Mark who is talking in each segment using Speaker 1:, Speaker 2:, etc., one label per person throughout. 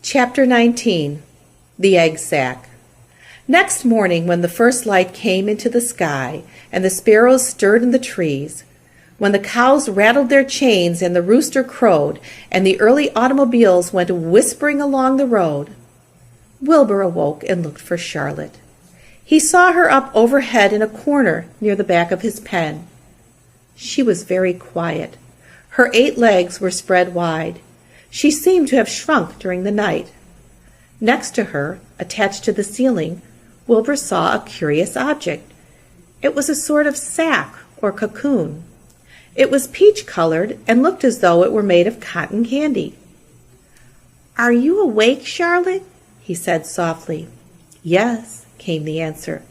Speaker 1: Chapter 19. The Egg Sac. Next morning, when the first light came into the sky, and the sparrows stirred in the trees, when the cows rattled their chains and the rooster crowed, and the early automobiles went whispering along the road, Wilbur awoke and looked for Charlotte. He saw her up overhead in a corner near the back of his pen. She was very quiet. Her 8 legs were spread wide. She seemed to have shrunk during the night. Next to her, attached to the ceiling, Wilbur saw a curious object. It was a sort of sack or cocoon. It was peach-colored and looked as though it were made of cotton candy. "Are you awake, Charlotte?" he said softly. "Yes," came the answer.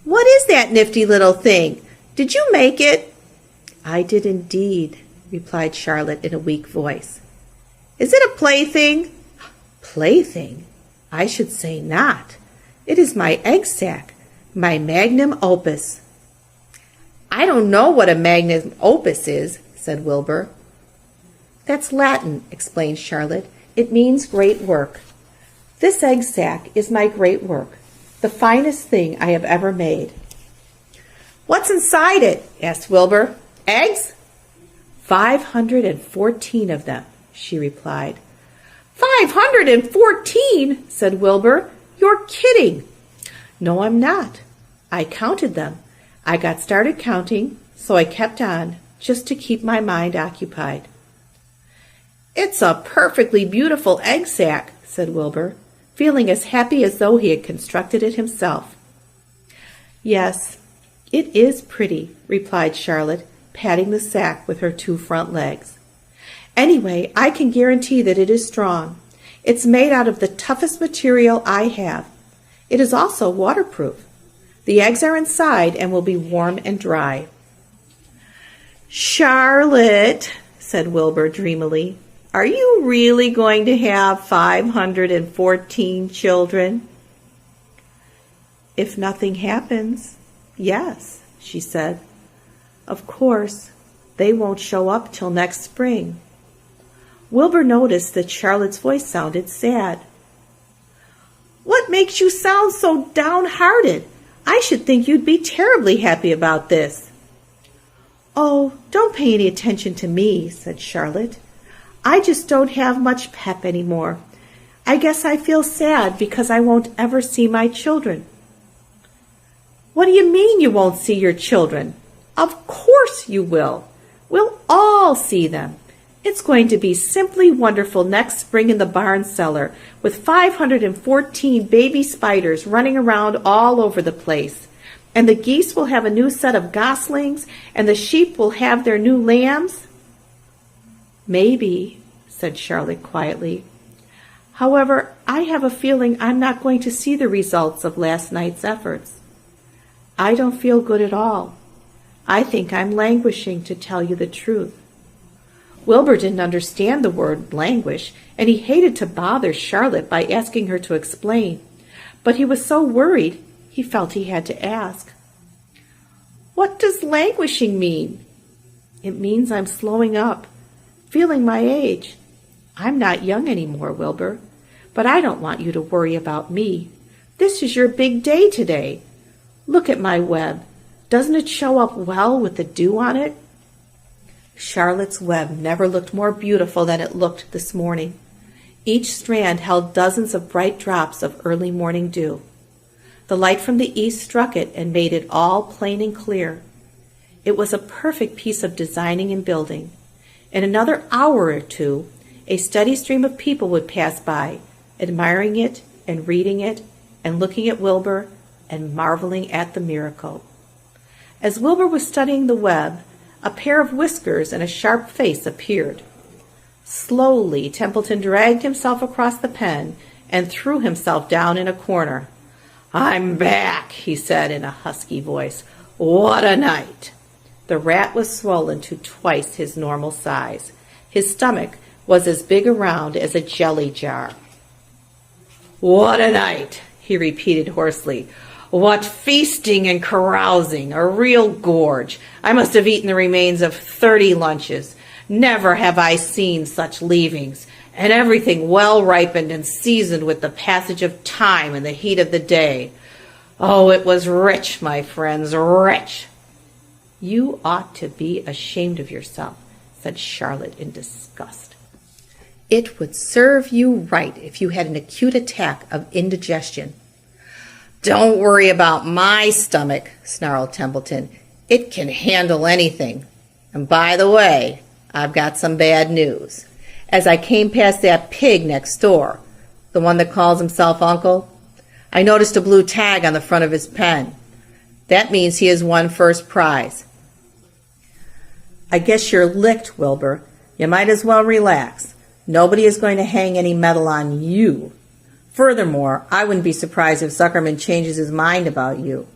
Speaker 1: "What is that nifty little thing? Did you make it?" "I did indeed," replied Charlotte in a weak voice. "Is it a plaything?" "Plaything? I should say not. It is my egg sac, my magnum opus." "I don't know what a magnum opus is," said Wilbur. "That's Latin," explained Charlotte. "It means great work. This egg sac is my great work, the finest thing I have ever made." "What's inside it?" asked Wilbur. "Eggs?" 514 of them, she replied. 514, said Wilbur. "You're kidding." "No, I'm not. I counted them. I got started counting, so I kept on, just to keep my mind occupied." "It's a perfectly beautiful egg sac," said Wilbur, feeling as happy as though he had constructed it himself. "Yes, it is pretty," replied Charlotte, patting the sack with her 2 front legs. "Anyway, I can guarantee that it is strong. It's made out of the toughest material I have. It is also waterproof. The eggs are inside and will be warm and dry." "Charlotte," said Wilbur dreamily, "are you really going to have 514 children?" "If nothing happens, yes," she said. "Of course, they won't show up till next spring." Wilbur noticed that Charlotte's voice sounded sad. "What makes you sound so downhearted? I should think you'd be terribly happy about this." "Oh, don't pay any attention to me," said Charlotte. "I just don't have much pep anymore. I guess I feel sad because I won't ever see my children." "What do you mean you won't see your children? Of course you will. We'll all see them. It's going to be simply wonderful next spring in the barn cellar, with 514 baby spiders running around all over the place. And the geese will have a new set of goslings, and the sheep will have their new lambs." "Maybe," said Charlotte quietly. "However, I have a feeling I'm not going to see the results of last night's efforts. I don't feel good at all. I think I'm languishing, to tell you the truth." Wilbur didn't understand the word languish, and he hated to bother Charlotte by asking her to explain. But he was so worried, he felt he had to ask. "What does languishing mean?" "It means I'm slowing up, feeling my age. I'm not young anymore, Wilbur. But I don't want you to worry about me. This is your big day today. Look at my web. Doesn't it show up well with the dew on it?" Charlotte's web never looked more beautiful than it looked this morning. Each strand held dozens of bright drops of early morning dew. The light from the east struck it and made it all plain and clear. It was a perfect piece of designing and building. In another hour or two, a steady stream of people would pass by, admiring it and reading it and looking at Wilbur and marveling at the miracle. As Wilbur was studying the web, a pair of whiskers and a sharp face appeared. Slowly, Templeton dragged himself across the pen and threw himself down in a corner. "I'm back," he said in a husky voice. "What a night!" The rat was swollen to twice his normal size. His stomach was as big around as a jelly jar. "What a night!" he repeated hoarsely. "What feasting and carousing! A real gorge! I must have eaten the remains of 30 lunches. Never have I seen such leavings. and everything well ripened and seasoned with the passage of time and the heat of the day. Oh, it was rich, my friends, rich. You ought to be ashamed of yourself, said Charlotte in disgust. It would serve you right if you had an acute attack of indigestion. Don't worry about my stomach, snarled Templeton. It can handle anything. And by the way, I've got some bad news. As I came past that pig next door, the one that calls himself Uncle, I noticed a blue tag on the front of his pen. That means he has won first prize. I guess you're licked, Wilbur. You might as well relax. Nobody is going to hang any medal on you. Furthermore, I wouldn't be surprised if Zuckerman changes his mind about you.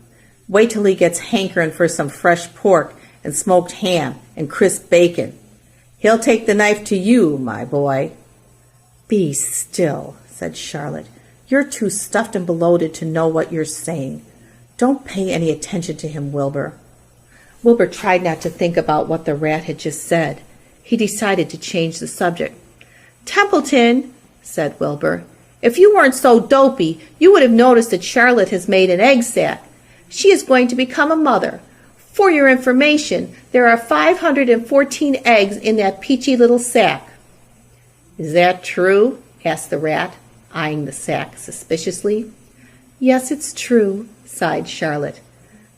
Speaker 1: Wait till he gets hankering for some fresh pork and smoked ham and crisp bacon. He'll take the knife to you, my boy. Be still, said Charlotte. You're too stuffed and bloated to know what you're saying. Don't pay any attention to him, Wilbur. Wilbur tried not to think about what the rat had just said. He decided to change the subject. Templeton, said Wilbur, if you weren't so dopey, you would have noticed that Charlotte has made an egg sac. She is going to become a mother. For your information, there are 514 eggs in that peachy little sack. Is that true? Asked the rat, eyeing the sack suspiciously. Yes, it's true, sighed Charlotte.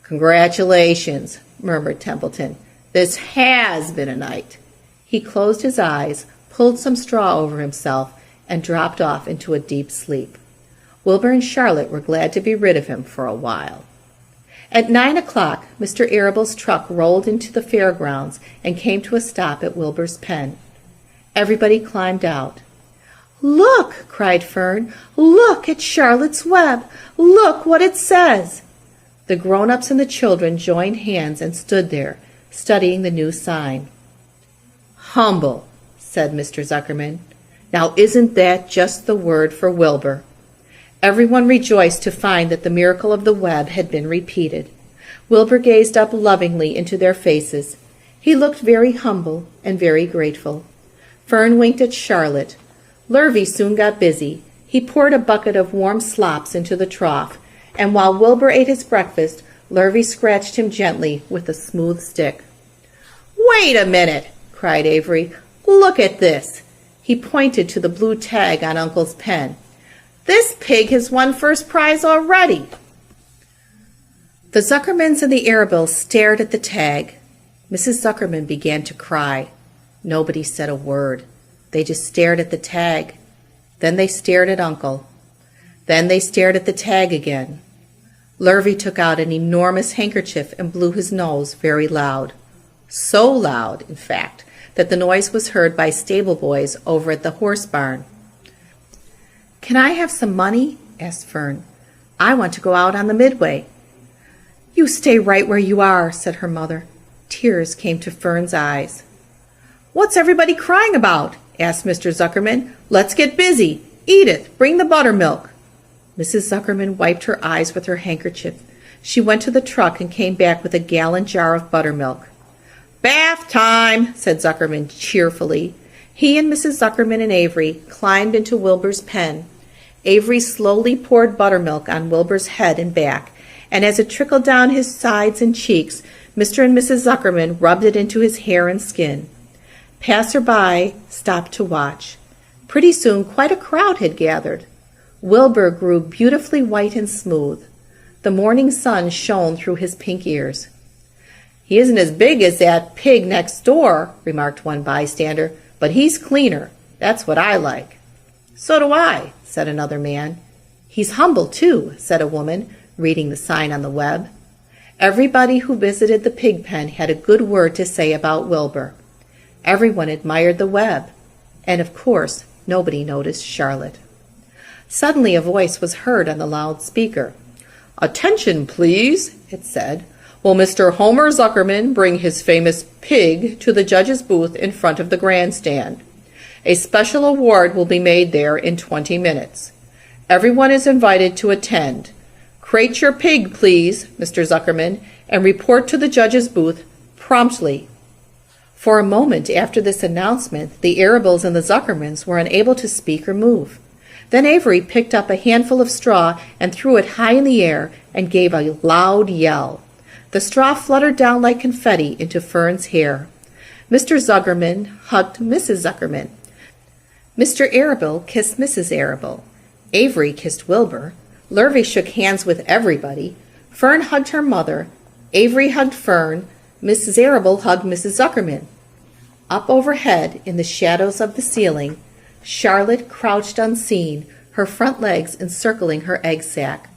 Speaker 1: Congratulations, murmured Templeton. This has been a night. He closed his eyes, pulled some straw over himself, and dropped off into a deep sleep. Wilbur and Charlotte were glad to be rid of him for a while. At 9 o'clock, Mr. Arable's truck rolled into the fairgrounds and came to a stop at Wilbur's pen. Everybody climbed out. Look, cried Fern, look at Charlotte's web. Look what it says. The grown-ups and the children joined hands and stood there, studying the new sign. Humble, said Mr. Zuckerman. Now isn't that just the word for Wilbur? Everyone rejoiced to find that the miracle of the web had been repeated. Wilbur gazed up lovingly into their faces. He looked very humble and very grateful. Fern winked at Charlotte. Lurvy soon got busy. He poured a bucket of warm slops into the trough, and while Wilbur ate his breakfast, Lurvy scratched him gently with a smooth stick. Wait a minute, cried Avery. Look at this. He pointed to the blue tag on Uncle's pen. This pig has won first prize already. The Zuckermans and the Arabills stared at the tag. Mrs. Zuckerman began to cry. Nobody said a word. They just stared at the tag. Then they stared at Uncle. Then they stared at the tag again. Lurvy took out an enormous handkerchief and blew his nose very loud. So loud, in fact, that the noise was heard by stable boys over at the horse barn. Can I have some money? Asked Fern. I want to go out on the midway. You stay right where you are, said her mother. Tears came to Fern's eyes. What's everybody crying about? Asked Mr. Zuckerman. Let's get busy. Edith, bring the buttermilk. Mrs. Zuckerman wiped her eyes with her handkerchief. She went to the truck and came back with a gallon jar of buttermilk. Bath time, said Zuckerman cheerfully. He and Mrs. Zuckerman and Avery climbed into Wilbur's pen. Avery slowly poured buttermilk on Wilbur's head and back, and as it trickled down his sides and cheeks, Mr. and Mrs. Zuckerman rubbed it into his hair and skin. Passer-by stopped to watch. Pretty soon quite a crowd had gathered. Wilbur grew beautifully white and smooth. The morning sun shone through his pink ears. He isn't as big as that pig next door, remarked one bystander, but he's cleaner. That's what I like. So do I, said another man. He's humble, too, said a woman, reading the sign on the web. Everybody who visited the pig pen had a good word to say about Wilbur. Everyone admired the web, and of course, nobody noticed Charlotte. Suddenly a voice was heard on the loudspeaker. Attention, please, it said. Will Mr. Homer Zuckerman bring his famous pig to the judge's booth in front of the grandstand? A special award will be made there in 20 minutes. Everyone is invited to attend. Crate your pig, please, Mr. Zuckerman, and report to the judge's booth promptly. For a moment after this announcement, the Arables and the Zuckermans were unable to speak or move. Then Avery picked up a handful of straw and threw it high in the air and gave a loud yell. The straw fluttered down like confetti into Fern's hair. Mr. Zuckerman hugged Mrs. Zuckerman. Mr. Arable kissed Mrs. Arable. Avery kissed Wilbur. Lurvy shook hands with everybody. Fern hugged her mother. Avery hugged Fern. Mrs. Arable hugged Mrs. Zuckerman. Up overhead, in the shadows of the ceiling, Charlotte crouched unseen, her front legs encircling her egg sac.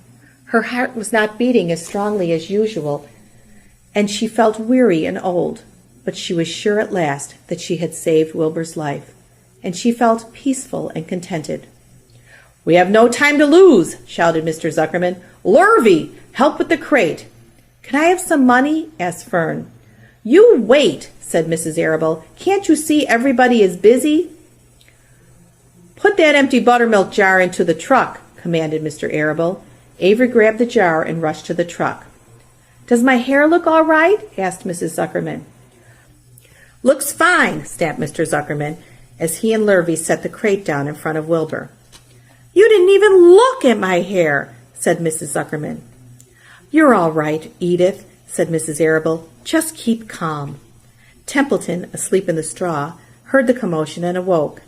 Speaker 1: Her heart was not beating as strongly as usual, and she felt weary and old, but she was sure at last that she had saved Wilbur's life, and she felt peaceful and contented. "We have no time to lose," shouted Mr. Zuckerman. "Lurvy, help with the crate." "Can I have some money?" asked Fern. "You wait," said Mrs. Arable. "Can't you see everybody is busy?" "Put that empty buttermilk jar into the truck," commanded Mr. Arable. Avery grabbed the jar and rushed to the truck. "Does my hair look all right?" asked Mrs. Zuckerman. "Looks fine," snapped Mr. Zuckerman, as he and Lurvy set the crate down in front of Wilbur. "You didn't even look at my hair," said Mrs. Zuckerman. "You're all right, Edith," said Mrs. Arable. "Just keep calm." Templeton, asleep in the straw, heard the commotion and awoke.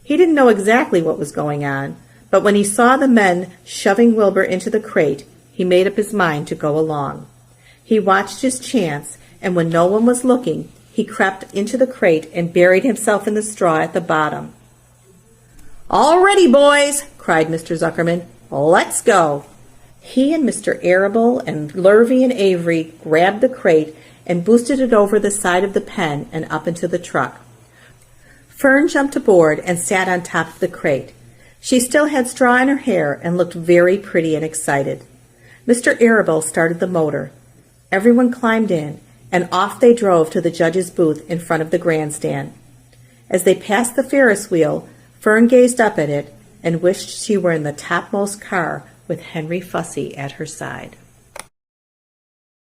Speaker 1: He didn't know exactly what was going on, but when he saw the men shoving Wilbur into the crate, he made up his mind to go along. He watched his chance, and when no one was looking, he crept into the crate and buried himself in the straw at the bottom. "All ready, boys!" cried Mr. Zuckerman. "Let's go!" He and Mr. Arable and Lurvy and Avery grabbed the crate and boosted it over the side of the pen and up into the truck. Fern jumped aboard and sat on top of the crate. She still had straw in her hair and looked very pretty and excited. Mr. Arable started the motor. Everyone climbed in, and off they drove to the judge's booth in front of the grandstand. As they passed the Ferris wheel, Fern gazed up at it and wished she were in the topmost car with Henry Fussy at her side.